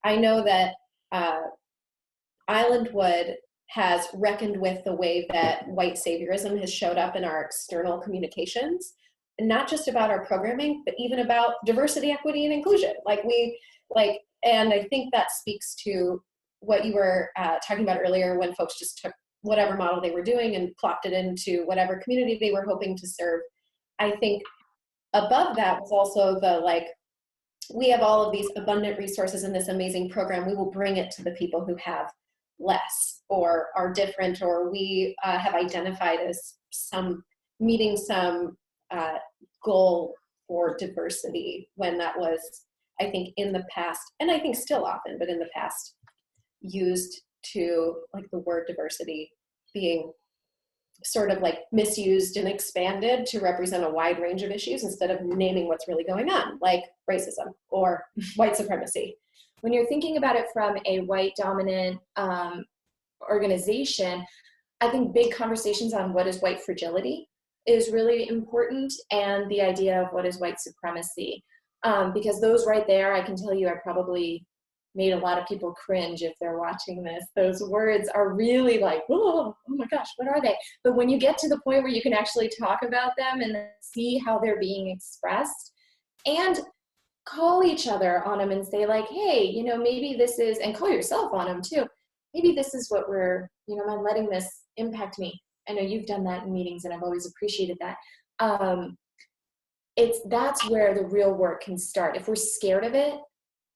I know that IslandWood has reckoned with the way that white saviorism has showed up in our external communications, and not just about our programming, but even about diversity, equity, and inclusion. And I think that speaks to what you were talking about earlier, when folks just took whatever model they were doing and plopped it into whatever community they were hoping to serve. I think above that was also the, like, we have all of these abundant resources in this amazing program. We will bring it to the people who have less or are different, or we have identified as meeting some goal for diversity, when that was, I think, in the past, and I think still often, but in the past, used to, like, the word diversity being sort of like misused and expanded to represent a wide range of issues instead of naming what's really going on, like racism or white supremacy. When you're thinking about it from a white dominant organization, I think big conversations on what is white fragility is really important, and the idea of what is white supremacy. Because those right there, I can tell you, I probably made a lot of people cringe if they're watching this. Those words are really like, oh my gosh, what are they? But when you get to the point where you can actually talk about them and see how they're being expressed, and call each other on them and say, like, hey, you know, maybe this is, and call yourself on them too. Maybe this is what we're, you know, I'm letting this impact me. I know you've done that in meetings, and I've always appreciated that. That's where the real work can start. If we're scared of it,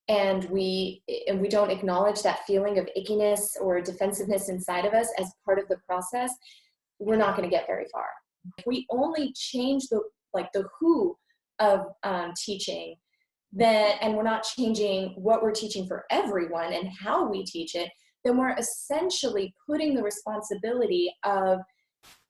and we don't acknowledge that feeling of ickiness or defensiveness inside of us as part of the process, we're not going to get very far. If we only change the who of teaching, then, and we're not changing what we're teaching for everyone and how we teach it, then we're essentially putting the responsibility of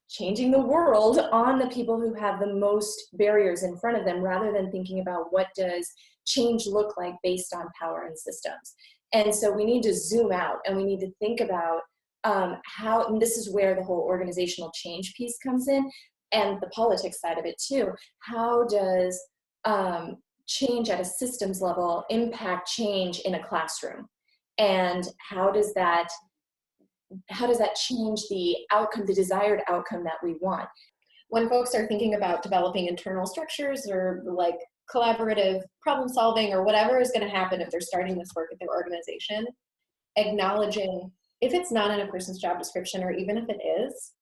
changing the world on the people who have the most barriers in front of them, rather than thinking about what does change look like based on power and systems. And so we need to zoom out, and we need to think about how, and this is where the whole organizational change piece comes in, and the politics side of it too. How does change at a systems level impact change in a classroom? And how does that change the outcome, the desired outcome that we want? When folks are thinking about developing internal structures or like collaborative problem solving or whatever is going to happen if they're starting this work at their organization, acknowledging, if it's not in a person's job description, or even if it is,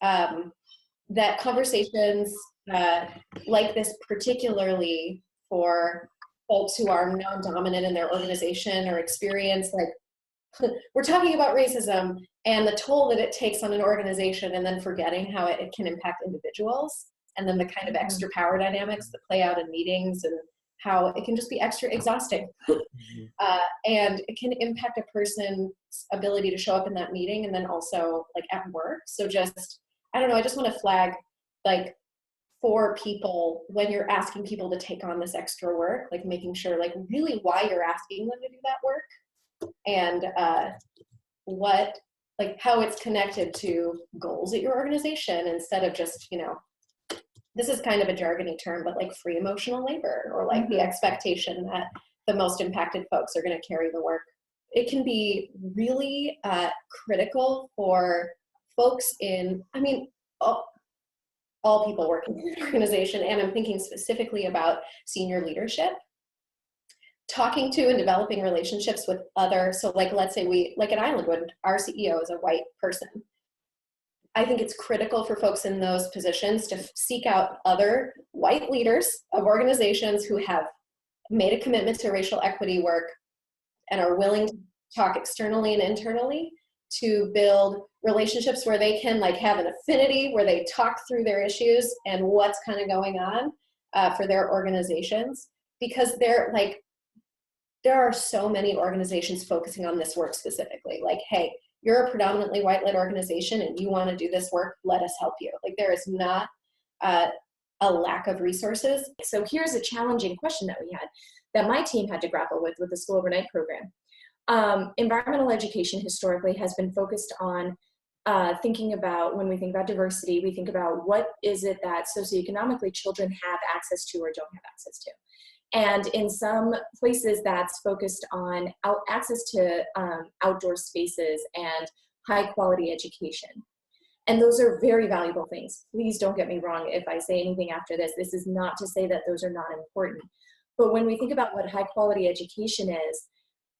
that conversations like this, particularly for folks who are non-dominant in their organization or experience, like, we're talking about racism and the toll that it takes on an organization, and then forgetting how it can impact individuals, and then the kind of extra power dynamics that play out in meetings, and how it can just be extra exhausting. And it can impact a person's ability to show up in that meeting, and then also like at work. So just, I don't know, I just want to flag, like, for people, when you're asking people to take on this extra work, like making sure like really why you're asking them to do that work, and what, like how it's connected to goals at your organization, instead of just, you know, this is kind of a jargony term, but like free emotional labor, or like the expectation that the most impacted folks are going to carry the work. It can be really critical for folks in, I mean, all people working in an organization, and I'm thinking specifically about senior leadership, talking to and developing relationships with other, so like, let's say we, like at IslandWood, our CEO is a white person. I think it's critical for folks in those positions to seek out other white leaders of organizations who have made a commitment to racial equity work and are willing to talk externally and internally, to build relationships where they can like have an affinity, where they talk through their issues and what's kind of going on for their organizations. Because they're like, there are so many organizations focusing on this work specifically. Like, hey, you're a predominantly white-led organization and you want to do this work, let us help you. Like, there is not a lack of resources. So here's a challenging question that we had, that my team had to grapple with the school overnight program. Environmental education historically has been focused on thinking about, when we think about diversity, we think about what is it that socioeconomically children have access to or don't have access to. And in some places that's focused on access to outdoor spaces and high quality education. And those are very valuable things. Please don't get me wrong if I say anything after this. This is not to say that those are not important. But when we think about what high quality education is,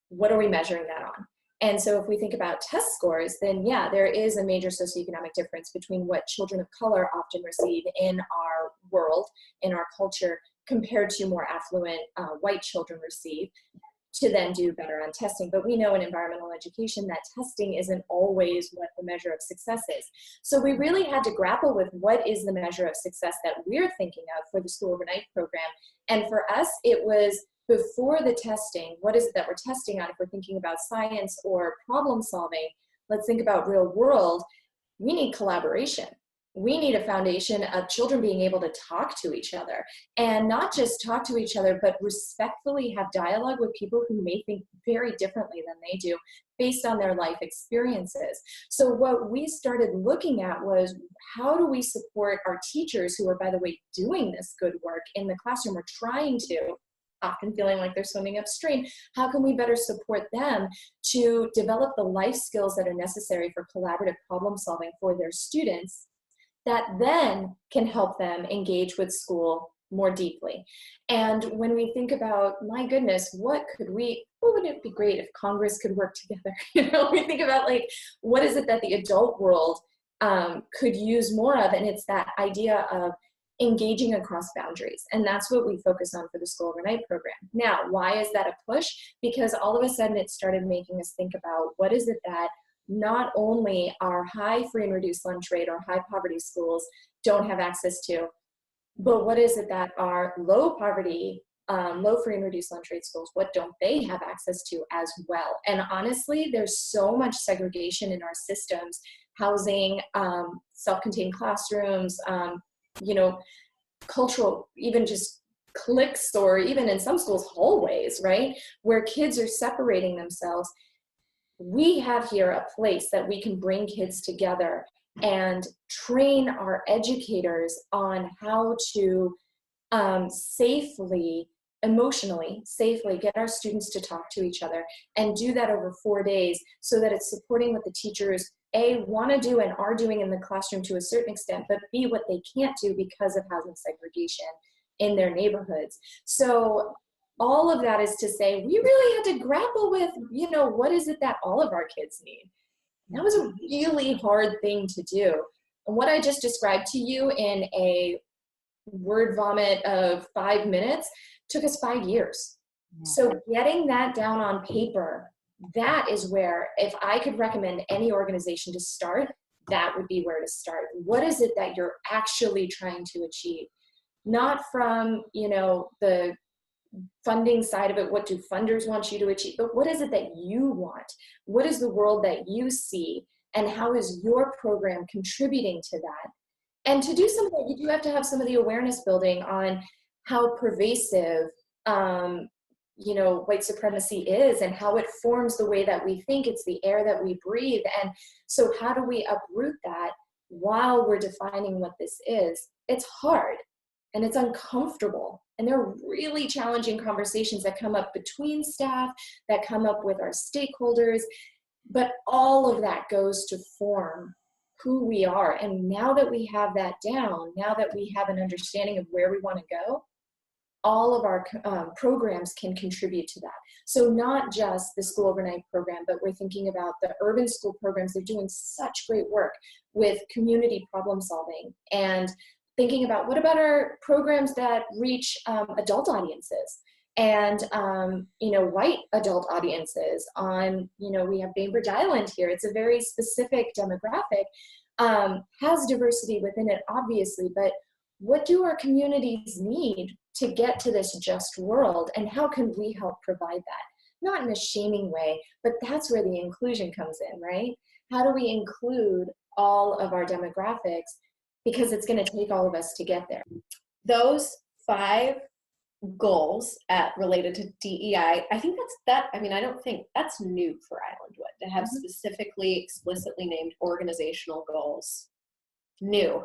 what are we measuring that on? And so if we think about test scores, then yeah, there is a major socioeconomic difference between what children of color often receive in our world, in our culture, compared to more affluent white children receive, to then do better on testing. But we know in environmental education that testing isn't always what the measure of success is. So we really had to grapple with what is the measure of success that we're thinking of for the school overnight program. And for us, it was before the testing, what is it that we're testing on? If we're thinking about science or problem solving, let's think about real world. We need collaboration. We need a foundation of children being able to talk to each other, and not just talk to each other, but respectfully have dialogue with people who may think very differently than they do based on their life experiences. So what we started looking at was, how do we support our teachers who are, by the way, doing this good work in the classroom, or trying to, often feeling like they're swimming upstream? How can we better support them to develop the life skills that are necessary for collaborative problem solving for their students, that then can help them engage with school more deeply? And when we think about, my goodness, what would it be great if Congress could work together? We think about, like, what is it that the adult world could use more of? And it's that idea of engaging across boundaries. And that's what we focus on for the school overnight program. Now, why is that a push? Because all of a sudden it started making us think about, what is it that not only our high free and reduced lunch rate or high poverty schools don't have access to, but what is it that our low poverty, low free and reduced lunch rate schools, what don't they have access to as well? And honestly, there's so much segregation in our systems, housing, self-contained classrooms, cultural, even just cliques, or even in some schools, hallways, right? Where kids are separating themselves. We have here a place that we can bring kids together and train our educators on how to emotionally safely get our students to talk to each other, and do that over 4 days, so that it's supporting what the teachers want to do and are doing in the classroom to a certain extent, but B, what they can't do because of housing segregation in their neighborhoods. So all of that is to say, we really had to grapple with, what is it that all of our kids need? That was a really hard thing to do. And what I just described to you in a word vomit of 5 minutes took us 5 years. So getting that down on paper, that is where, if I could recommend any organization to start, that would be where to start. What is it that you're actually trying to achieve? Not from, the funding side of it, what do funders want you to achieve, but what is it that you want? What is the world that you see? And how is your program contributing to that? And to do some of that, you do have to have some of the awareness building on how pervasive white supremacy is, and how it forms the way that we think. It's the air that we breathe. And so how do we uproot that while we're defining what this is? It's hard and it's uncomfortable. And there are really challenging conversations that come up between staff, that come up with our stakeholders, but all of that goes to form who we are. And now that we have that down, now that we have an understanding of where we want to go, all of our programs can contribute to that. So not just the school overnight program, but we're thinking about the urban school programs. They're doing such great work with community problem solving, and thinking about, what about our programs that reach adult audiences, and white adult audiences on, we have Bainbridge Island here. It's a very specific demographic, has diversity within it, obviously, but what do our communities need to get to this just world, and how can we help provide that? Not in a shaming way, but that's where the inclusion comes in, right? How do we include all of our demographics? Because it's going to take all of us to get there. Those 5 goals related to DEI, I think I don't think that's new for IslandWood, to have specifically, explicitly named organizational goals. New.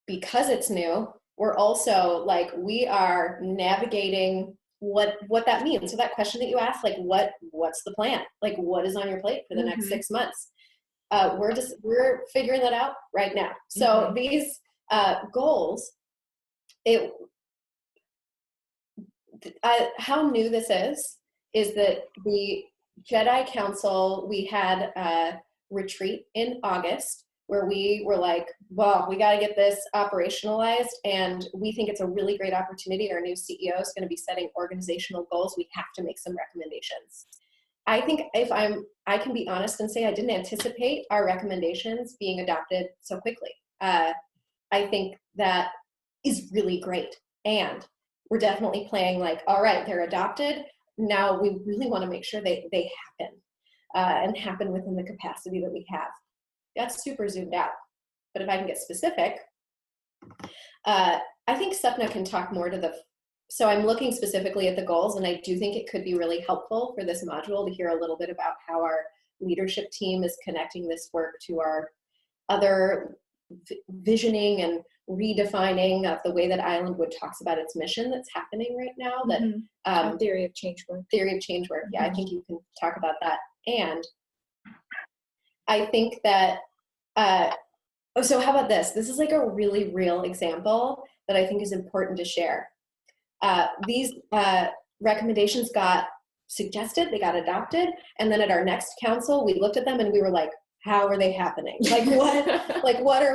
Because it's new, we're also like, we are navigating what that means. So that question that you asked, like, what's the plan? Like, what is on your plate for the next 6 months? We're figuring that out right now. So these goals, how new this is that the Jedi Council, we had a retreat in August where we were like, well, we got to get this operationalized, and we think it's a really great opportunity. Our new CEO is going to be setting organizational goals. We have to make some recommendations. I think I can be honest and say I didn't anticipate our recommendations being adopted so quickly. I think that is really great. And we're definitely playing like, all right, they're adopted. Now we really want to make sure they happen and happen within the capacity that we have. That's super zoomed out. But if I can get specific, I think Sapna can talk more to so I'm looking specifically at the goals, and I do think it could be really helpful for this module to hear a little bit about how our leadership team is connecting this work to our other visioning and redefining of the way that IslandWood talks about its mission that's happening right now. That theory of change work. Theory of change work. Yeah, I think you can talk about that. And I think that, so how about this? This is like a really real example that I think is important to share. These recommendations got suggested, they got adopted, and then at our next council, we looked at them and we were like, how are they happening? Like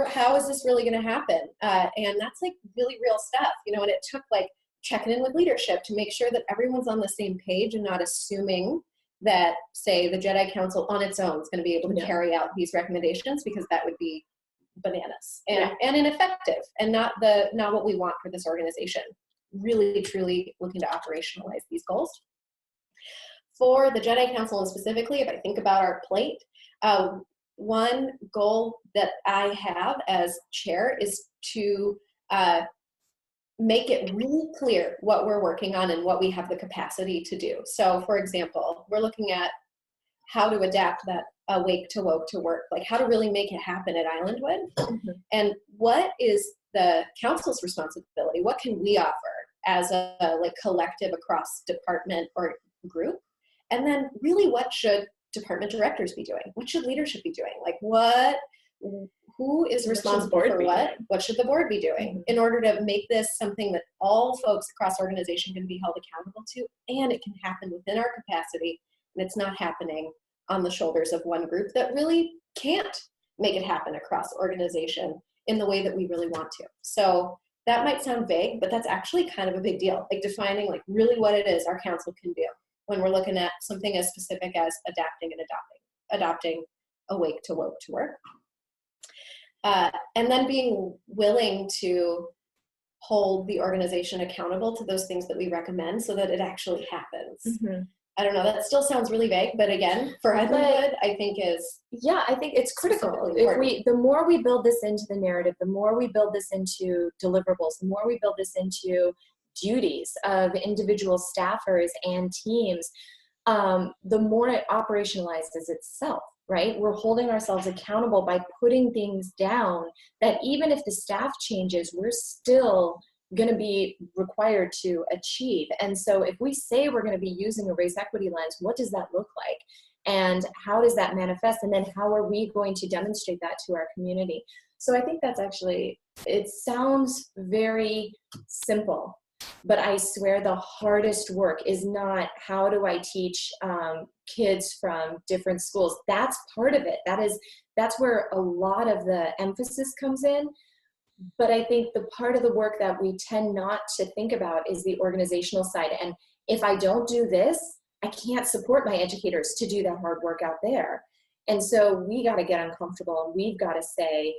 how is this really gonna happen? And that's like really real stuff, you know, and it took like checking in with leadership to make sure that everyone's on the same page and not assuming that, say, the Jedi Council on its own is gonna be able to carry out these recommendations, because that would be bananas and ineffective and not what we want for this organization. Really, truly looking to operationalize these goals. For the Jedi Council, and specifically, if I think about our plate, one goal that I have as chair is to make it really clear what we're working on and what we have the capacity to do. So, for example, we're looking at how to adapt that awake to woke to work, like how to really make it happen at IslandWood, and what is the council's responsibility? What can we offer as a like collective across department or group? And then really, what should department directors be doing? What should leadership be doing? Like who is responsible for what? What should the board be doing in order to make this something that all folks across organization can be held accountable to, and it can happen within our capacity, and it's not happening on the shoulders of one group that really can't make it happen across organization in the way that we really want to. So that might sound vague, but that's actually kind of a big deal, like defining like really what it is our council can do when we're looking at something as specific as adapting and adopting awake to woke to work. And then being willing to hold the organization accountable to those things that we recommend so that it actually happens. I don't know, that still sounds really vague, but again, for IslandWood, I think is... Yeah, I think it's critical. The more we build this into the narrative, the more we build this into deliverables, the more we build this into duties of individual staffers and teams, the more it operationalizes itself, right? We're holding ourselves accountable by putting things down that even if the staff changes, we're still going to be required to achieve. And so if we say we're going to be using a race equity lens, what does that look like? And how does that manifest? And then how are we going to demonstrate that to our community? So I think that's actually, it sounds very simple, but I swear the hardest work is not how do I teach kids from different schools. That's part of it. That's where a lot of the emphasis comes in. But I think the part of the work that we tend not to think about is the organizational side. And if I don't do this, I can't support my educators to do that hard work out there. And so we got to get uncomfortable, and we've got to say,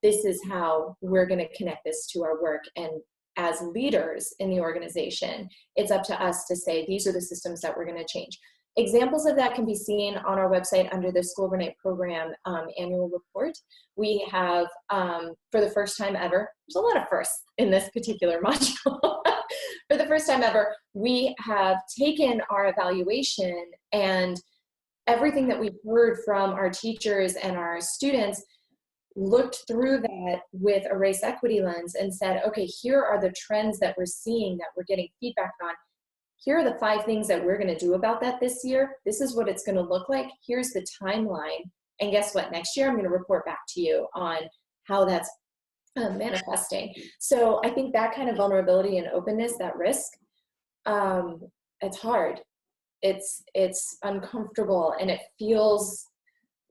this is how we're going to connect this to our work. And as leaders in the organization, it's up to us to say, these are the systems that we're going to change. Examples of that can be seen on our website under the School Overnight Program annual report. We have, for the first time ever, there's a lot of firsts in this particular module. For the first time ever, we have taken our evaluation and everything that we've heard from our teachers and our students, looked through that with a race equity lens and said, okay, here are the trends that we're seeing that we're getting feedback on. Here are the 5 things that we're going to do about that this year. This is what it's going to look like. Here's the timeline. And guess what? Next year, I'm going to report back to you on how that's manifesting. So I think that kind of vulnerability and openness, that risk, it's hard. It's uncomfortable, and it feels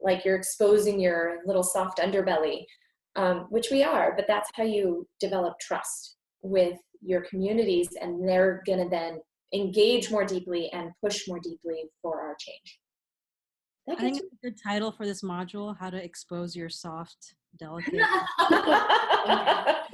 like you're exposing your little soft underbelly, which we are, but that's how you develop trust with your communities, and they're going to then engage more deeply and push more deeply for our change. I think it's a good title for this module, how to expose your soft, delicate.